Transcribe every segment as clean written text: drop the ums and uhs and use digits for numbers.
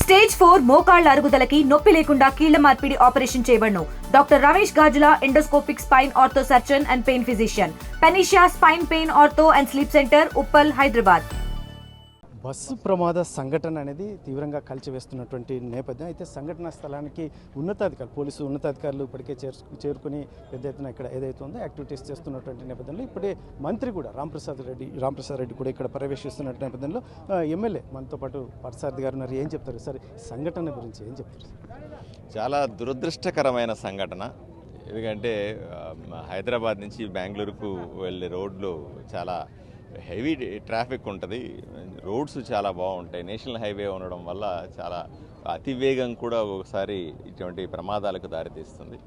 Stage 4 మోకాళ్ల అరుగుదలకి నొప్పి లేకుండా కీళ్ల మార్పిడి ఆపరేషన్ చేయబడును. Doctor Ramesh Gajula, endoscopic spine ortho surgeon and pain physician, Panacea spine pain ortho and sleep centre, Uppal, Hyderabad. Bus ప్రమాద సంఘటన అనేది తీవ్రంగా కలిచివేస్తున్నటువంటి నేపథ్యం. అయితే సంఘటన స్థలానికి పోలీసు ఉన్నతాధికారులు ఇప్పటికే చేరుకుని పెద్ద ఎత్తున ఇక్కడ ఏదైతే ఉందో యాక్టివిటీస్ చేస్తున్నటువంటి నేపథ్యంలో ఇప్పుడే మంత్రి కూడా రాంప్రసాద్ రెడ్డి కూడా ఇక్కడ పర్యవేక్షిస్తున్న నేపథ్యంలో ఎమ్మెల్యే మనతో పాటు పార్థసారథి గారు ఉన్నారు. ఏం చెప్తారు సార్ సంఘటన గురించి? ఏం చెప్తారు? చాలా దురదృష్టకరమైన సంఘటన. ఎందుకంటే హైదరాబాద్ నుంచి బెంగళూరుకు వెళ్ళే రోడ్లు చాలా హెవీ ట్రాఫిక్ ఉంటుంది, రోడ్స్ చాలా బాగుంటాయి. నేషనల్ హైవే ఉండడం వల్ల చాలా అతివేగం కూడా ఒకసారి ఇటువంటి ప్రమాదాలకు దారితీస్తుంది.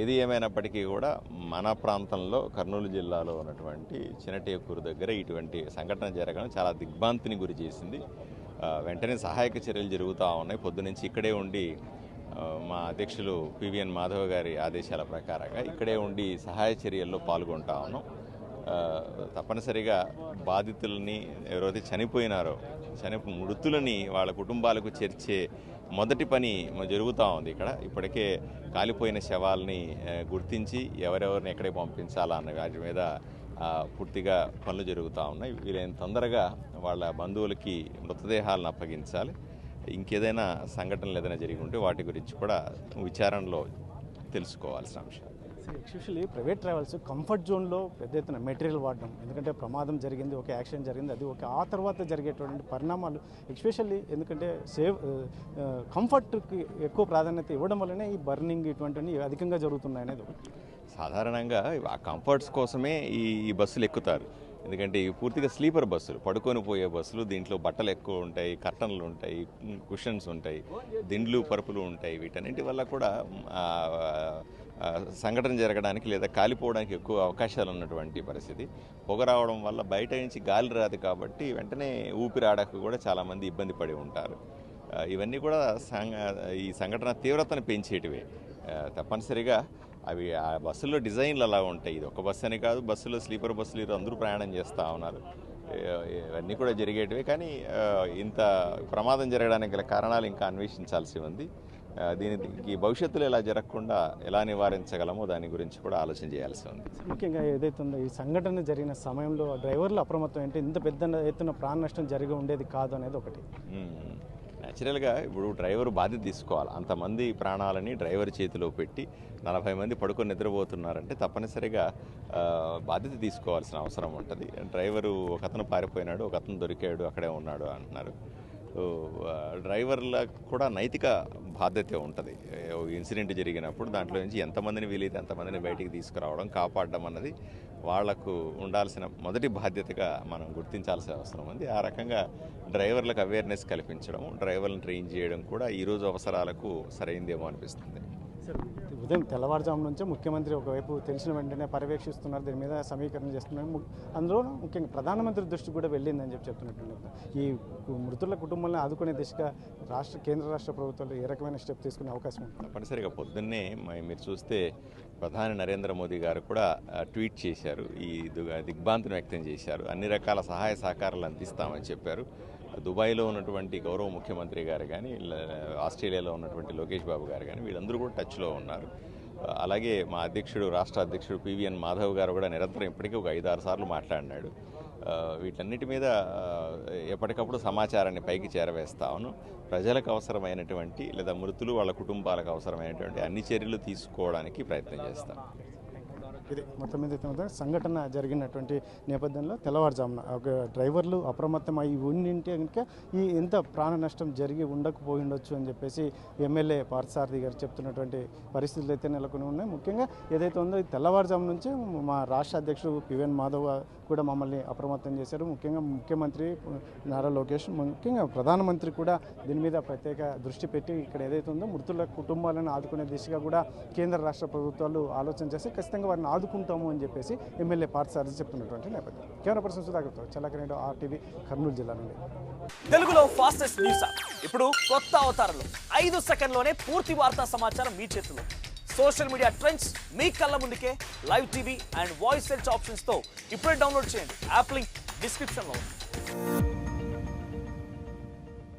ఏది ఏమైనప్పటికీ కూడా మన ప్రాంతంలో కర్నూలు జిల్లాలో ఉన్నటువంటి చినటేకూరు దగ్గర ఇటువంటి సంఘటన జరగడం చాలా దిగ్భ్రాంతిని గురి చేసింది. వెంటనే సహాయక చర్యలు జరుగుతూ ఉన్నాయి. పొద్దునుంచి ఇక్కడే ఉండి మా అధ్యక్షులు పివిఎన్ మాధవ్ గారి ఆదేశాల ప్రకారంగా ఇక్కడే ఉండి సహాయ చర్యల్లో పాల్గొంటా ఉన్నాం. తప్పనిసరిగా బాధితులని ఎవరైతే చనిపోయినారో మృతులని వాళ్ళ కుటుంబాలకు చేర్చే మొదటి పని జరుగుతూ ఉంది ఇక్కడ. ఇప్పటికే కాలిపోయిన శవాల్ని గుర్తించి ఎవరెవరిని ఎక్కడికి పంపించాలా అన్న వాటి మీద పూర్తిగా పనులు జరుగుతూ ఉన్నాయి. వీలైన తొందరగా వాళ్ళ బంధువులకి మృతదేహాలను అప్పగించాలి. ఇంకేదైనా సంఘటనలు ఏదైనా జరిగి ఉంటే వాటి గురించి కూడా విచారణలో తెలుసుకోవాల్సిన అంశం. ఎస్పెషల్లీ ప్రైవేట్ ట్రావెల్స్ కంఫర్ట్ జోన్లో పెద్ద ఎత్తున మెటీరియల్ వాడడం, ఎందుకంటే ప్రమాదం జరిగింది, ఒక యాక్సిడెంట్ జరిగింది, అది ఒక ఆ తర్వాత జరిగేటువంటి పరిణామాలు ఎస్పెషల్లీ ఎందుకంటే కంఫర్ట్కి ఎక్కువ ప్రాధాన్యత ఇవ్వడం వల్లనే ఈ బర్నింగ్ ఇటువంటివన్నీ అధికంగా జరుగుతున్నాయి అనేది ఒకటి. సాధారణంగా ఆ కంఫర్ట్స్ కోసమే ఈ బస్సులు ఎక్కుతారు. ఎందుకంటే ఇవి పూర్తిగా స్లీపర్ బస్సులు, పడుకొని పోయే బస్సులు. దీంట్లో బట్టలు ఎక్కువ ఉంటాయి, కర్టన్లు ఉంటాయి, కుషన్స్ ఉంటాయి, దిండ్లు పరుపులు ఉంటాయి. వీటన్నింటి వల్ల కూడా సంఘటన జరగడానికి లేదా కాలిపోవడానికి ఎక్కువ అవకాశాలు ఉన్నటువంటి పరిస్థితి. పొగ రావడం వల్ల బయట నుంచి గాలి రాదు కాబట్టి వెంటనే ఊపిరాడకు కూడా చాలామంది ఇబ్బంది పడి ఉంటారు. ఇవన్నీ కూడా ఈ సంఘటన తీవ్రతను పెంచేటివే. తప్పనిసరిగా అవి ఆ బస్సుల్లో డిజైన్లు అలా ఉంటాయి. ఇది ఒక బస్సు అని కాదు, బస్సులో స్లీపర్ బస్సులు అందరూ ప్రయాణం చేస్తూ ఉన్నారు. ఇవన్నీ కూడా జరిగేటివే. కానీ ఇంత ప్రమాదం జరగడానికి గల కారణాలు ఇంకా అన్వేషించాల్సి ఉంది. దీనికి భవిష్యత్తులో ఎలా జరగకుండా ఎలా నివారించగలమో దాని గురించి కూడా ఆలోచన చేయాల్సి ఉంది. ముఖ్యంగా ఏదైతే ఉందో ఈ సంఘటన జరిగిన సమయంలో డ్రైవర్లు అప్రమత్తం అంటే ఇంత పెద్ద ఎత్తున ప్రాణ నష్టం జరిగి ఉండేది కాదు అనేది ఒకటి. న్యాచురల్గా ఇప్పుడు డ్రైవర్ బాధ్యత తీసుకోవాలి. అంతమంది ప్రాణాలని డ్రైవర్ చేతిలో పెట్టి 40 మంది పడుకొని నిద్రపోతున్నారంటే తప్పనిసరిగా బాధ్యత తీసుకోవాల్సిన అవసరం ఉంటుంది. డ్రైవరు ఒకతను పారిపోయినాడు, ఒకతను దొరికాడు, అక్కడే ఉన్నాడు అంటున్నారు. డ్రైవర్లకు కూడా నైతిక బాధ్యత ఉంటుంది. ఇన్సిడెంట్ జరిగినప్పుడు దాంట్లో నుంచి ఎంతమందిని వీలైతే అంతమందిని బయటికి తీసుకురావడం, కాపాడడం అన్నది వాళ్లకు ఉండాల్సిన మొదటి బాధ్యతగా మనం గుర్తించాల్సిన అవసరం ఉంది. ఆ రకంగా డ్రైవర్లకు అవేర్నెస్ కల్పించడం, డ్రైవర్లను ట్రైన్ చేయడం కూడా ఈరోజు అవసరాలకు సరైందేమో అనిపిస్తుంది. ఉదయం తెల్లవారుజాము నుంచే ముఖ్యమంత్రి ఒకవైపు తెలిసిన వెంటనే పర్యవేక్షిస్తున్నారు, దీని మీద సమీకరణ చేస్తున్నారు. అందులో ముఖ్యంగా ప్రధానమంత్రి దృష్టి కూడా వెళ్ళిందని చెప్తున్నట్టు ఈ మృతుల కుటుంబాలను ఆదుకునే దిశగా కేంద్ర రాష్ట్ర ప్రభుత్వాలు ఏ రకమైన స్టెప్ తీసుకునే అవకాశం ఉంది? తప్పనిసరిగా పొద్దున్నే మీరు చూస్తే ప్రధాని నరేంద్ర మోదీ గారు కూడా ట్వీట్ చేశారు, ఈ దిగ్భ్రాంతిని వ్యక్తం చేశారు. అన్ని రకాల సహాయ సహకారాలు అందిస్తామని చెప్పారు. దుబాయ్లో ఉన్నటువంటి గౌరవ ముఖ్యమంత్రి గారు కానీ, ఆస్ట్రేలియాలో ఉన్నటువంటి లోకేష్ బాబు గారు కానీ వీళ్ళందరూ కూడా టచ్లో ఉన్నారు. అలాగే మా రాష్ట్ర అధ్యక్షుడు పివిఎన్ మాధవ్ గారు కూడా నిరంతరం ఇప్పటికీ ఒక 5-6 సార్లు మాట్లాడినాడు. వీటన్నిటి మీద ఎప్పటికప్పుడు సమాచారాన్ని పైకి చేరవేస్తాను. ప్రజలకు అవసరమైనటువంటి లేదా మృతులు వాళ్ళ కుటుంబాలకు అవసరమైనటువంటి అన్ని చర్యలు తీసుకోవడానికి ప్రయత్నం చేస్తాను. ఇది మొత్తం మీద సంఘటన జరిగినటువంటి నేపథ్యంలో తెల్లవారుజామున ఒక డ్రైవర్లు అప్రమత్తం అయి ఉండింటే కనుక ఈ ఎంత ప్రాణ నష్టం జరిగి ఉండకపోయి ఉండొచ్చు అని చెప్పేసి ఎమ్మెల్యే పార్థసారథి గారు చెప్తున్నటువంటి పరిస్థితులు అయితే నెలకొని ఉన్నాయి. ముఖ్యంగా ఏదైతే ఉందో ఈ తెల్లవారుజాము నుంచి మా రాష్ట్ర అధ్యక్షుడు పివిఎన్ మాధవ్ కూడా మమ్మల్ని అప్రమత్తం చేశారు. ముఖ్యంగా ముఖ్యమంత్రి నారా లోకేష్, ముఖ్యంగా ప్రధానమంత్రి కూడా దీని మీద ప్రత్యేక దృష్టి పెట్టి ఇక్కడ ఏదైతే ఉందో మృతుల కుటుంబాలను ఆదుకునే దిశగా కూడా కేంద్ర రాష్ట్ర ప్రభుత్వాలు ఆలోచన చేసి ఖచ్చితంగా వారిని ఆదుకుంటాము అని చెప్పేసి ఎమ్మెల్యే పార్థసారథి చెప్తున్నటువంటి నేపథ్యం. కెమెరా పర్సన్ సుధాకర్తో చల్లకరేడు, RTV, కర్నూలు జిల్లా నుండి. తెలుగులో ఫాస్టెస్ట్ న్యూస్ ఇప్పుడు కొత్త అవతారంలో 5 సెకండ్లోనే పూర్తి వార్తా సమాచారం మీ చేతిలో. సోషల్ మీడియా ట్రెండ్స్ మీ కళ్ళ ముందుకే live TV and voice search options తో ఇప్పుడే డౌన్లోడ్ చేయండి. యాప్ లింక్ డిస్క్రిప్షన్ లో ఉంది.